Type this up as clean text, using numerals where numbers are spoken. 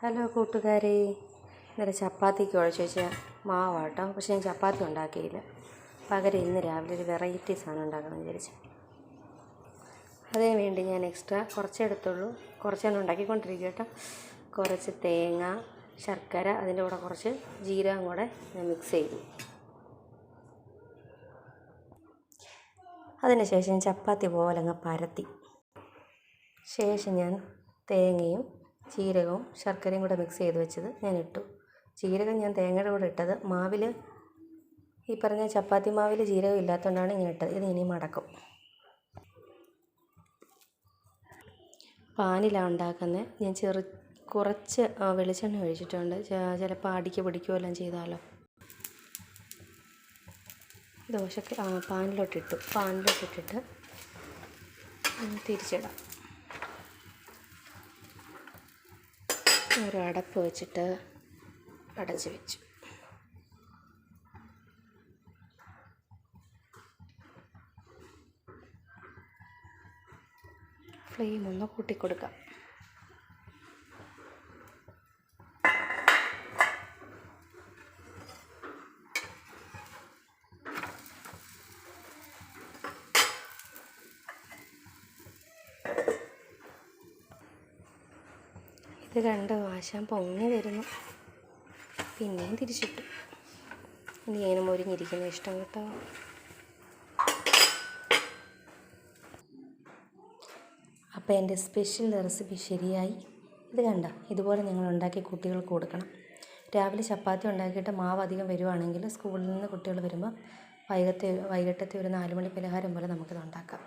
Hello കൂട്ടുകാരെ, ഇന്നലെ ചപ്പാത്തിക്ക് കുഴച്ച് വെച്ച മാവാട്ടോ. പക്ഷേ ഞാൻ ചപ്പാത്തി ഉണ്ടാക്കിയില്ല. പകരം ഇന്ന് രാവിലെ ഒരു വെറൈറ്റി സാധനം ഉണ്ടാക്കണം വിചാരിച്ചു. അതിന് വേണ്ടി ഞാൻ എക്സ്ട്രാ കുറച്ചേ എടുത്തുള്ളൂ, കുറച്ചാണ് ഉണ്ടാക്കിക്കൊണ്ടിരിക്കുക കേട്ടോ. കുറച്ച് തേങ്ങ, ശർക്കര, അതിൻ്റെ കൂടെ കുറച്ച് ജീരകം കൂടെ ഞാൻ മിക്സ് ചെയ്തു. അതിന് ശേഷം ചപ്പാത്തി പോലെ അങ്ങ് പരത്തി ശേഷം ഞാൻ തേങ്ങയും ജീരകവും ശർക്കരയും കൂടെ മിക്സ് ചെയ്ത് വെച്ചത് ഞാൻ ഇട്ടു. ജീരകം ഞാൻ തേങ്ങയുടെ കൂടെ ഇട്ടത് മാവിൽ, ഈ പറഞ്ഞ ചപ്പാത്തി മാവിൽ ജീരകം ഇല്ലാത്തതുകൊണ്ടാണ് ഇങ്ങനെ ഇട്ടത്. ഇത് ഇനി മടക്കും. പാനിലാണ് ഉണ്ടാക്കുന്നത്. ഞാൻ കുറച്ച് വെളിച്ചെണ്ണ ഒഴിച്ചിട്ടുണ്ട്. ചിലപ്പോൾ അടിക്ക് പിടിക്കുകയോ എല്ലാം ചെയ്താലോ. ദോശക്ക് പാനിലോട്ടിട്ടിട്ട് തിരിച്ചിടാം. ഒരു അടപ്പ് വെച്ചിട്ട് അടച്ച് വെച്ചു. ഫ്ലെയിം ഒന്ന് കൂട്ടിക്കൊടുക്കാം. ഇത് കണ്ട് വാശാൻ പൊങ്ങി വരുന്നു. പിന്നെയും തിരിച്ചിട്ടു. ഇനി ഇങ്ങനെ മൊരിഞ്ഞിരിക്കുന്ന ഇഷ്ടം കേട്ടോ. അപ്പോൾ എൻ്റെ സ്പെഷ്യൽ റെസിപ്പി ശരിയായി. ഇത് കണ്ട, ഇതുപോലെ നിങ്ങൾ ഉണ്ടാക്കി കുട്ടികൾക്ക് കൊടുക്കണം. രാവിലെ ചപ്പാത്തി ഉണ്ടാക്കിയിട്ട് മാവ് അധികം വരുവാണെങ്കിൽ സ്കൂളിൽ നിന്ന് കുട്ടികൾ വരുമ്പോൾ വൈകിട്ടത്തെ ഒരു 4 മണി പലഹാരം പോലെ നമുക്കിത് ഉണ്ടാക്കാം.